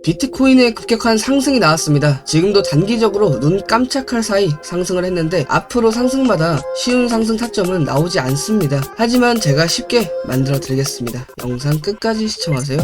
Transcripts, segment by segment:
비트코인의 급격한 상승이 나왔습니다. 지금도 단기적으로 눈 깜짝할 사이 상승을 했는데 앞으로 상승마다 쉬운 상승 타점은 나오지 않습니다. 하지만 제가 쉽게 만들어 드리겠습니다. 영상 끝까지 시청하세요.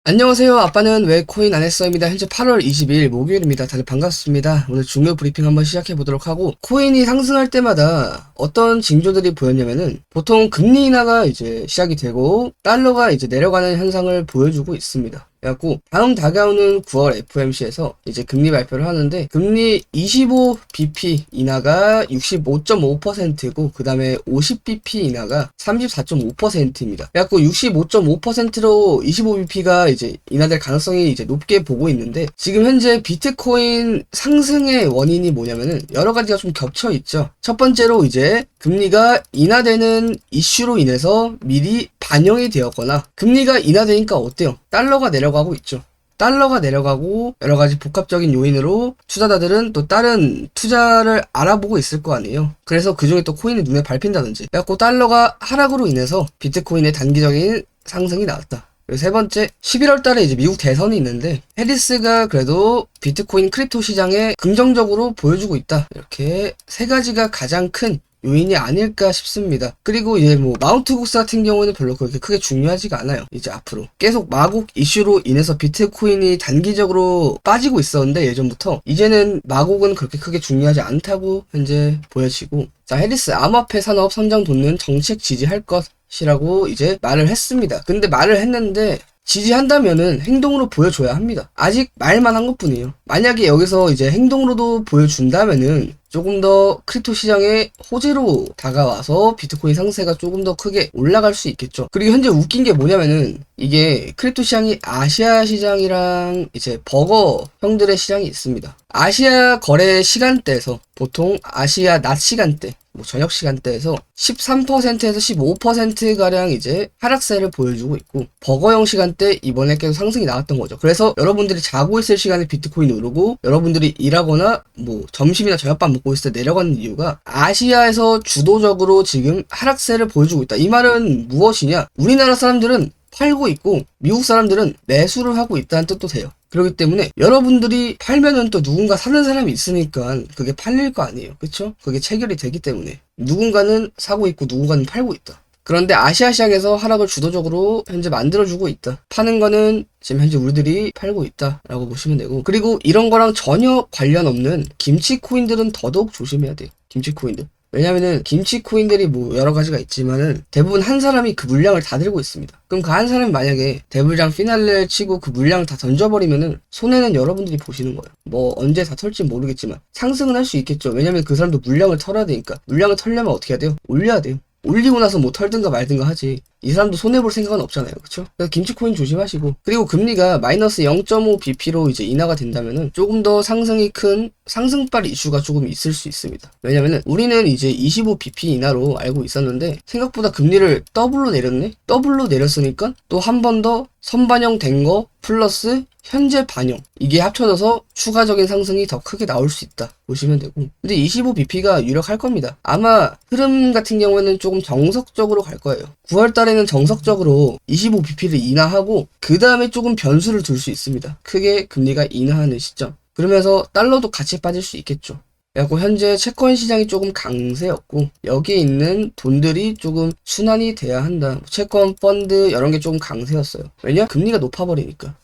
안녕하세요. 아빠는 왜 코인 안 했어입니다. 현재 8월 22일 목요일입니다. 다들 반갑습니다. 오늘 중요 브리핑 한번 시작해 보도록 하고, 코인이 상승할 때마다 어떤 징조들이 보였냐면은 보통 금리 인하가 이제 시작이 되고 달러가 이제 내려가는 현상을 보여주고 있습니다. 그래갖고 다음 다가오는 9월 FOMC에서 이제 금리 발표를 하는데, 금리 25bp 인하가 65.5%고 그 다음에 50bp 인하가 34.5%입니다. 그래갖고 65.5%로 25bp가 이제 인하될 가능성이 이제 높게 보고 있는데, 지금 현재 비트코인 상승의 원인이 뭐냐면은 여러 가지가 좀 겹쳐 있죠. 첫 번째로 이제 금리가 인하되는 이슈로 인해서 미리 반영이 되었거나, 금리가 인하되니까 어때요? 달러가 내려가고 있죠. 달러가 내려가고 여러 가지 복합적인 요인으로 투자자들은 또 다른 투자를 알아보고 있을 거 아니에요. 그래서 그 중에 또 코인이 눈에 밟힌다든지, 그래갖고 달러가 하락으로 인해서 비트코인의 단기적인 상승이 나왔다. 그리고 세 번째, 11월 달에 이제 미국 대선이 있는데 해리스가 그래도 비트코인 크립토 시장에 긍정적으로 보여주고 있다. 이렇게 세 가지가 가장 큰 요인이 아닐까 싶습니다. 그리고 이제 뭐 마운트 국스 같은 경우는 별로 그렇게 크게 중요하지가 않아요. 이제 앞으로 계속 마국 이슈로 인해서 비트코인이 단기적으로 빠지고 있었는데 예전부터, 이제는 마국은 그렇게 크게 중요하지 않다고 현재 보여지고, 자, 해리스 암호화폐 산업 성장 돋는 정책 지지할 것이라고 이제 말을 했습니다. 근데 말을 했는데 지지한다면은 행동으로 보여줘야 합니다. 아직 말만 한 것뿐이에요. 만약에 여기서 이제 행동으로도 보여준다면은 조금 더 크립토 시장의 호재로 다가와서 비트코인 상세가 조금 더 크게 올라갈 수 있겠죠. 그리고 현재 웃긴 게 뭐냐면은, 이게 크립토 시장이 아시아 시장이랑 이제 버거 형들의 시장이 있습니다. 아시아 거래 시간대에서 보통 아시아 낮 시간대, 뭐 저녁 시간대에서 13%에서 15%가량 이제 하락세를 보여주고 있고, 버거형 시간대 이번에 계속 상승이 나왔던 거죠. 그래서 여러분들이 자고 있을 시간에 비트코인이 오르고, 여러분들이 일하거나 뭐 점심이나 저녁밥 먹고 있을 때 내려가는 이유가 아시아에서 주도적으로 지금 하락세를 보여주고 있다. 이 말은 무엇이냐? 우리나라 사람들은 팔고 있고 미국 사람들은 매수를 하고 있다는 뜻도 돼요. 그렇기 때문에 여러분들이 팔면은 또 누군가 사는 사람이 있으니까 그게 팔릴 거 아니에요. 그쵸? 그게 체결이 되기 때문에 누군가는 사고 있고 누군가는 팔고 있다. 그런데 아시아 시장에서 하락을 주도적으로 현재 만들어주고 있다. 파는 거는 지금 현재 우리들이 팔고 있다라고 보시면 되고, 그리고 이런 거랑 전혀 관련 없는 김치 코인들은 더더욱 조심해야 돼요. 김치 코인들. 왜냐면은 김치 코인들이 뭐 여러 가지가 있지만은 대부분 한 사람이 그 물량을 다 들고 있습니다. 그럼 그 한 사람이 만약에 대불장 피날레 치고 그 물량을 다 던져버리면은 손해는 여러분들이 보시는 거예요. 뭐 언제 다 털지 모르겠지만 상승은 할 수 있겠죠. 왜냐면 그 사람도 물량을 털어야 되니까. 물량을 털려면 어떻게 해야 돼요? 올려야 돼요. 올리고 나서 뭐 털든가 말든가 하지. 이 사람도 손해볼 생각은 없잖아요. 그쵸? 그래서 김치코인 조심하시고, 그리고 금리가 마이너스 0.5bp로 이제 인하가 된다면은 조금 더 상승이 큰 상승발 이슈가 조금 있을 수 있습니다. 왜냐면은 우리는 이제 25bp 인하로 알고 있었는데 생각보다 금리를 더블로 내렸네? 더블로 내렸으니까 또 한 번 더 선반영 된 거 플러스 현재 반영, 이게 합쳐져서 추가적인 상승이 더 크게 나올 수 있다 보시면 되고, 근데 25bp가 유력할 겁니다. 아마 흐름 같은 경우에는 조금 정석적으로 갈 거예요. 9월 달에는 정석적으로 25bp를 인하하고 그 다음에 조금 변수를 둘 수 있습니다. 크게 금리가 인하하는 시점. 그러면서 달러도 같이 빠질 수 있겠죠. 그래갖고 현재 채권 시장이 조금 강세였고, 여기에 있는 돈들이 조금 순환이 돼야 한다. 채권, 펀드 이런 게 조금 강세였어요. 왜냐? 금리가 높아버리니까.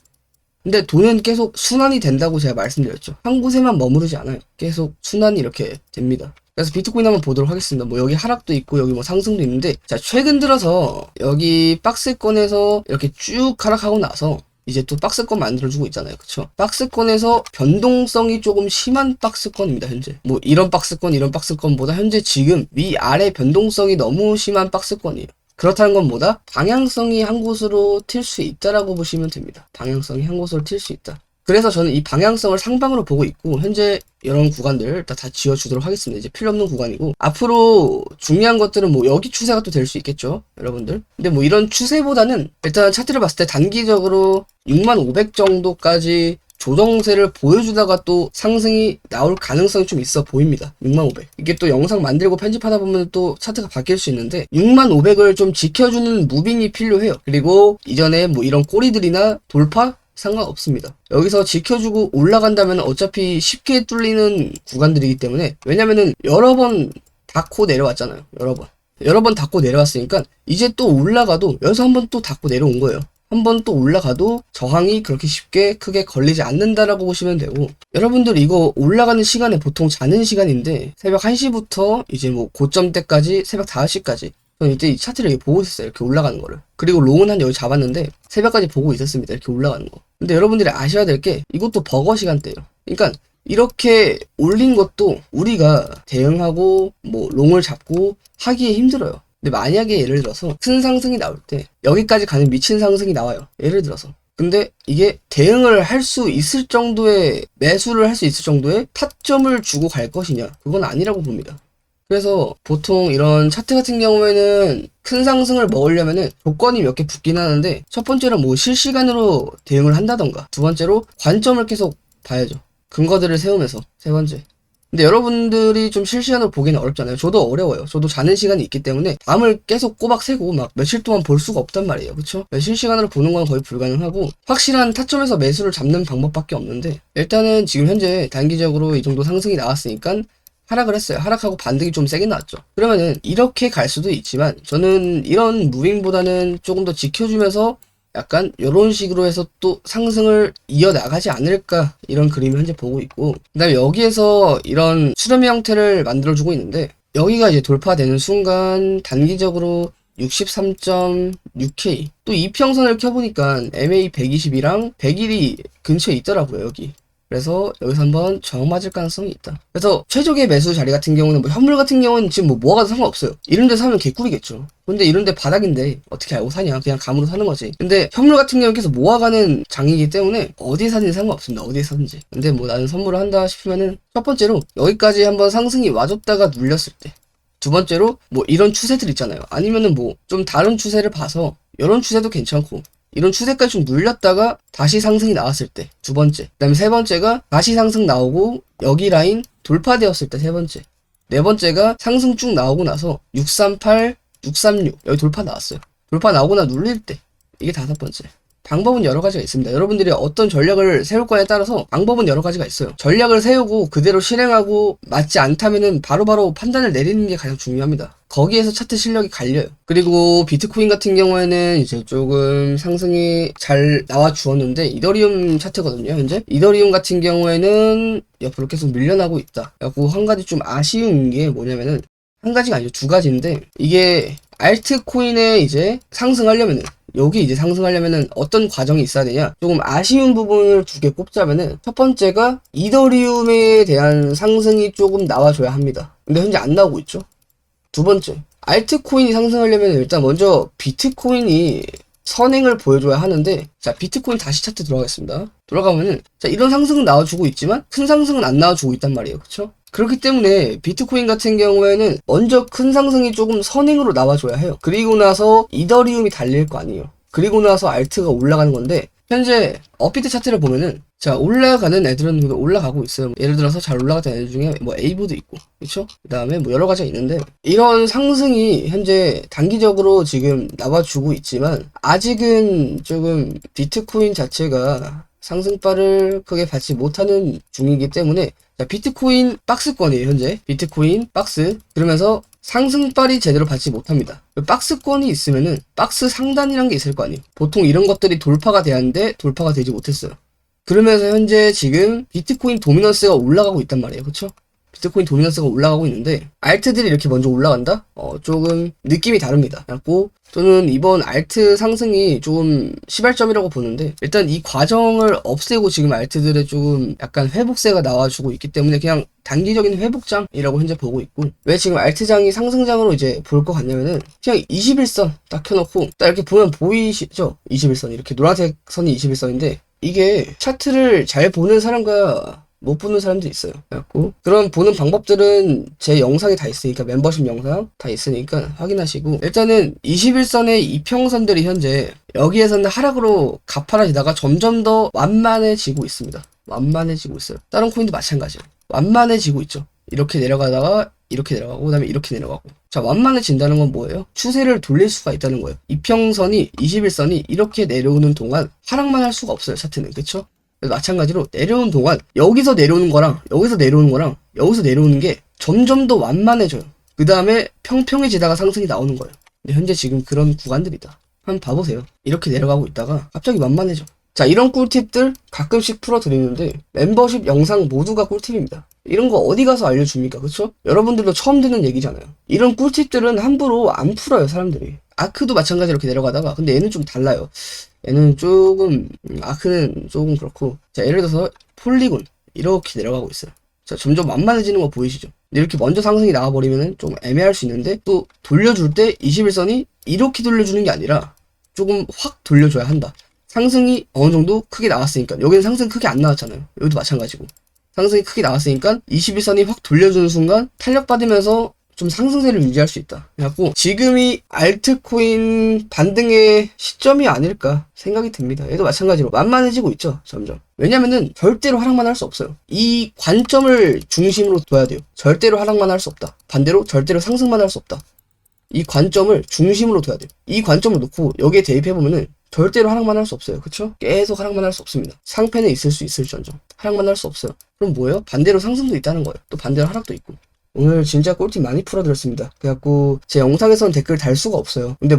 근데 돈은 계속 순환이 된다고 제가 말씀드렸죠. 한 곳에만 머무르지 않아요. 계속 순환이 이렇게 됩니다. 그래서 비트코인 한번 보도록 하겠습니다. 뭐 여기 하락도 있고 여기 뭐 상승도 있는데, 자, 최근 들어서 여기 박스권에서 이렇게 쭉 하락하고 나서 이제 또 박스권 만들어주고 있잖아요. 그쵸? 박스권에서 변동성이 조금 심한 박스권입니다, 현재. 뭐 이런 박스권보다 현재 지금 위아래 변동성이 너무 심한 박스권이에요. 그렇다는 건 뭐다? 방향성이 한 곳으로 튈 수 있다라고 보시면 됩니다. 방향성이 한 곳으로 튈 수 있다. 그래서 저는 이 방향성을 상방으로 보고 있고, 현재 이런 구간들 다 지워주도록 하겠습니다. 이제 필요 없는 구간이고, 앞으로 중요한 것들은 뭐 여기 추세가 또 될 수 있겠죠, 여러분들. 근데 뭐 이런 추세보다는 일단 차트를 봤을 때 단기적으로 6500 정도까지 조정세를 보여주다가 또 상승이 나올 가능성이 좀 있어 보입니다. 6500. 이게 또 영상 만들고 편집하다 보면 또 차트가 바뀔 수 있는데 6500을 좀 지켜주는 무빙이 필요해요. 그리고 이전에 뭐 이런 꼬리들이나 돌파? 상관없습니다. 여기서 지켜주고 올라간다면 어차피 쉽게 뚫리는 구간들이기 때문에, 왜냐면은 여러 번 닫고 내려왔잖아요. 여러 번 닫고 내려왔으니까 이제 또 올라가도 여기서 한번 또 닫고 내려온 거예요. 한 번 또 올라가도 저항이 그렇게 쉽게 크게 걸리지 않는다라고 보시면 되고, 여러분들 이거 올라가는 시간에 보통 자는 시간인데 새벽 1시부터 이제 뭐 고점 때까지 새벽 5시까지 저는 이때 이 차트를 이렇게 보고 있었어요. 이렇게 올라가는 거를. 그리고 롱은 한 여기 잡았는데 새벽까지 보고 있었습니다. 이렇게 올라가는 거. 근데 여러분들이 아셔야 될 게 이것도 버거 시간대예요. 그러니까 이렇게 올린 것도 우리가 대응하고 뭐 롱을 잡고 하기에 힘들어요. 근데 만약에 예를 들어서 큰 상승이 나올 때 여기까지 가는 미친 상승이 나와요. 예를 들어서. 근데 이게 대응을 할 수 있을 정도의, 매수를 할 수 있을 정도의 타점을 주고 갈 것이냐? 그건 아니라고 봅니다. 그래서 보통 이런 차트 같은 경우에는 큰 상승을 먹으려면은 조건이 몇 개 붙긴 하는데, 첫 번째로 뭐 실시간으로 대응을 한다던가, 두 번째로 관점을 계속 봐야죠. 근거들을 세우면서. 세 번째. 근데 여러분들이 좀 실시간으로 보기는 어렵잖아요. 저도 어려워요. 저도 자는 시간이 있기 때문에 밤을 계속 꼬박 새고 막 며칠 동안 볼 수가 없단 말이에요. 그쵸? 실시간으로 보는 건 거의 불가능하고 확실한 타점에서 매수를 잡는 방법밖에 없는데, 일단은 지금 현재 단기적으로 이 정도 상승이 나왔으니까 하락을 했어요. 하락하고 반등이 좀 세게 나왔죠. 그러면은 이렇게 갈 수도 있지만 저는 이런 무빙보다는 조금 더 지켜주면서 약간 이런 식으로 해서 또 상승을 이어나가지 않을까, 이런 그림을 현재 보고 있고, 그 다음에 여기에서 이런 수렴 형태를 만들어주고 있는데, 여기가 이제 돌파되는 순간 단기적으로 63.6K 또 이평선을 켜보니까 MA 120이랑 100일이 근처에 있더라고요. 여기. 그래서 여기서 한번 저항 맞을 가능성이 있다. 그래서 최적의 매수 자리 같은 경우는 뭐 현물 같은 경우는 지금 뭐 뭐가 상관없어요. 이런 데 사면 개꿀이겠죠. 근데 이런 데 바닥인데 어떻게 알고 사냐? 그냥 감으로 사는 거지. 근데 현물 같은 경우는 계속 모아가는 장이기 때문에 어디에 사든지 상관없습니다. 어디에 사든지. 근데 뭐 나는 선물을 한다 싶으면은 첫 번째로 여기까지 한번 상승이 와줬다가 눌렸을 때, 두 번째로 뭐 이런 추세들 있잖아요. 아니면은 뭐 좀 다른 추세를 봐서 이런 추세도 괜찮고, 이런 추세까지 좀 눌렸다가 다시 상승이 나왔을 때 두 번째, 그 다음에 세 번째가 다시 상승 나오고 여기 라인 돌파되었을 때 세 번째, 네 번째가 상승 쭉 나오고 나서 638, 636 여기 돌파 나왔어요. 돌파 나오거나 눌릴 때, 이게 다섯 번째. 방법은 여러 가지가 있습니다. 여러분들이 어떤 전략을 세울 거에 따라서 방법은 여러 가지가 있어요. 전략을 세우고 그대로 실행하고 맞지 않다면은 바로바로 판단을 내리는 게 가장 중요합니다. 거기에서 차트 실력이 갈려요. 그리고 비트코인 같은 경우에는 이제 조금 상승이 잘 나와 주었는데, 이더리움 차트거든요, 현재. 이더리움 같은 경우에는 옆으로 계속 밀려나고 있다. 그리고 한 가지 좀 아쉬운 게 뭐냐면은, 한 가지가 아니죠, 두 가지인데, 이게 알트코인에 이제 상승하려면은, 여기 이제 상승하려면은 어떤 과정이 있어야 되냐? 조금 아쉬운 부분을 두 개 꼽자면은, 첫 번째가 이더리움에 대한 상승이 조금 나와줘야 합니다. 근데 현재 안 나오고 있죠. 두 번째, 알트코인이 상승하려면 일단 먼저 비트코인이 선행을 보여줘야 하는데, 자, 비트코인 다시 차트 들어가겠습니다. 들어가면은, 자, 이런 상승은 나와주고 있지만 큰 상승은 안 나와주고 있단 말이에요. 그쵸? 그렇기 때문에 비트코인 같은 경우에는 먼저 큰 상승이 조금 선행으로 나와줘야 해요. 그리고 나서 이더리움이 달릴 거 아니에요. 그리고 나서 알트가 올라가는 건데, 현재 업비트 차트를 보면은, 자, 올라가는 애들은 올라가고 있어요. 예를 들어서 잘 올라갔던 애들 중에 뭐 에이브도 있고, 그쵸? 그 다음에 뭐 여러 가지가 있는데, 이런 상승이 현재 단기적으로 지금 나와주고 있지만 아직은 조금 비트코인 자체가 상승바를 크게 받지 못하는 중이기 때문에, 자, 비트코인 박스권이에요. 현재 비트코인 박스, 그러면서 상승발이 제대로 받지 못합니다. 박스권이 있으면은 박스 상단이란 게 있을 거 아니에요. 보통 이런 것들이 돌파가 돼야하는데 돌파가 되지 못했어요. 그러면서 현재 지금 비트코인 도미넌스가 올라가고 있단 말이에요. 그쵸? 비트코인 도미넌스가 올라가고 있는데, 알트들이 이렇게 먼저 올라간다? 조금 느낌이 다릅니다. 그래갖고 저는 이번 알트 상승이 조금 시발점이라고 보는데, 일단 이 과정을 없애고 지금 알트들의 조금 약간 회복세가 나와주고 있기 때문에 그냥 단기적인 회복장이라고 현재 보고 있고, 왜 지금 알트장이 상승장으로 이제 볼 것 같냐면은, 그냥 21선 딱 켜놓고 딱 이렇게 보면 보이시죠? 21선, 이렇게 노란색 선이 21선인데 이게 차트를 잘 보는 사람과 못 보는 사람들이 있어요. 그래갖고 그런 보는 방법들은 제 영상에 다 있으니까, 멤버십 영상 다 있으니까 확인하시고, 일단은 21선의 이평선들이 현재 여기에서는 하락으로 가파라지다가 점점 더 완만해지고 있습니다. 완만해지고 있어요. 다른 코인도 마찬가지예요. 완만해지고 있죠. 이렇게 내려가다가 이렇게 내려가고 그다음에 이렇게 내려가고. 자, 완만해진다는 건 뭐예요? 추세를 돌릴 수가 있다는 거예요. 이평선이 21선이 이렇게 내려오는 동안 하락만 할 수가 없어요. 차트는. 그쵸? 마찬가지로 내려오는 동안 여기서 내려오는 거랑 여기서 내려오는 거랑 여기서 내려오는 게 점점 더 완만해져요. 그 다음에 평평해지다가 상승이 나오는 거예요. 근데 현재 지금 그런 구간들이다. 한번 봐보세요. 이렇게 내려가고 있다가 갑자기 완만해져. 자, 이런 꿀팁들 가끔씩 풀어드리는데 멤버십 영상 모두가 꿀팁입니다. 이런 거 어디 가서 알려줍니까? 그쵸? 여러분들도 처음 듣는 얘기잖아요. 이런 꿀팁들은 함부로 안 풀어요, 사람들이. 아크도 마찬가지로 이렇게 내려가다가, 근데 얘는 좀 달라요. 얘는 조금 아크는 조금 그렇고, 자, 예를 들어서 폴리곤 이렇게 내려가고 있어요. 자, 점점 완만해지는 거 보이시죠? 근데 이렇게 먼저 상승이 나와버리면 좀 애매할 수 있는데, 또 돌려줄 때 21선이 이렇게 돌려주는 게 아니라 조금 확 돌려줘야 한다. 상승이 어느 정도 크게 나왔으니까. 여기는 상승 크게 안 나왔잖아요. 여기도 마찬가지고. 상승이 크게 나왔으니까 21선이 확 돌려주는 순간 탄력받으면서 좀 상승세를 유지할 수 있다. 그래갖고 지금이 알트코인 반등의 시점이 아닐까 생각이 듭니다. 얘도 마찬가지로 만만해지고 있죠. 점점. 왜냐면은 절대로 하락만 할 수 없어요. 이 관점을 중심으로 둬야 돼요. 절대로 하락만 할 수 없다. 반대로 절대로 상승만 할 수 없다. 이 관점을 중심으로 둬야 돼요. 이 관점을 놓고 여기에 대입해보면은 절대로 하락만 할 수 없어요. 그쵸? 계속 하락만 할 수 없습니다. 상패는 있을 수 있을지언정 하락만 할 수 없어요. 그럼 뭐예요? 반대로 상승도 있다는 거예요. 또 반대로 하락도 있고. 오늘 진짜 꿀팁 많이 풀어드렸습니다. 그래갖고 제 영상에서는 댓글 달 수가 없어요. 근데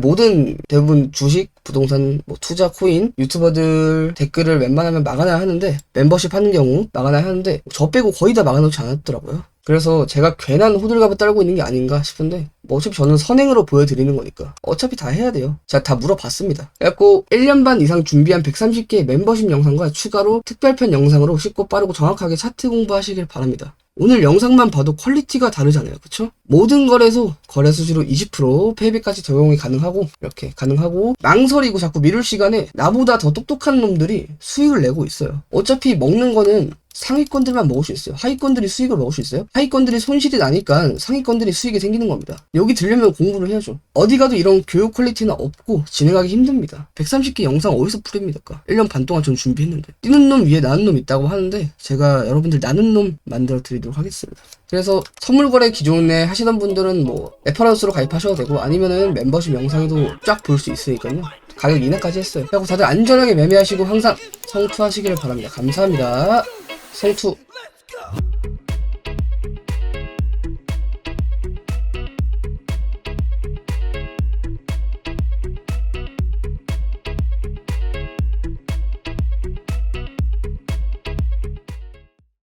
대부분 주식, 부동산, 뭐 투자, 코인 유튜버들 댓글을 웬만하면 막아놔야 하는데, 멤버십 하는 경우 막아놔야 하는데 저 빼고 거의 다 막아놓지 않았더라고요. 그래서 제가 괜한 호들갑을 떨고 있는 게 아닌가 싶은데, 뭐 어차피 저는 선행으로 보여드리는 거니까 어차피 다 해야 돼요. 제가 다 물어봤습니다. 그래갖고 1년 반 이상 준비한 130개의 멤버십 영상과 추가로 특별편 영상으로 쉽고 빠르고 정확하게 차트 공부하시길 바랍니다. 오늘 영상만 봐도 퀄리티가 다르잖아요. 그쵸? 모든 거래소 거래 수수료 20% 페이백까지 적용이 가능하고, 이렇게 가능하고, 망설이고 자꾸 미룰 시간에 나보다 더 똑똑한 놈들이 수익을 내고 있어요. 어차피 먹는 거는 상위권들만 먹을 수 있어요. 하위권들이 수익을 먹을 수 있어요? 하위권들이 손실이 나니까 상위권들이 수익이 생기는 겁니다. 여기 들려면 공부를 해야죠. 어디 가도 이런 교육 퀄리티는 없고 진행하기 힘듭니다. 130개 영상 어디서 풀입니까? 1년 반 동안 전 준비했는데. 뛰는 놈 위에 나는 놈 있다고 하는데 제가 여러분들 나는 놈 만들어 드리도록 하겠습니다. 그래서 선물 거래 기존에 하시던 분들은 뭐 레퍼런스로 가입하셔도 되고, 아니면은 멤버십 영상에도 쫙 볼 수 있으니까요. 가격 인하까지 했어요. 그리고 다들 안전하게 매매하시고 항상 성투하시기를 바랍니다. 감사합니다. 성투.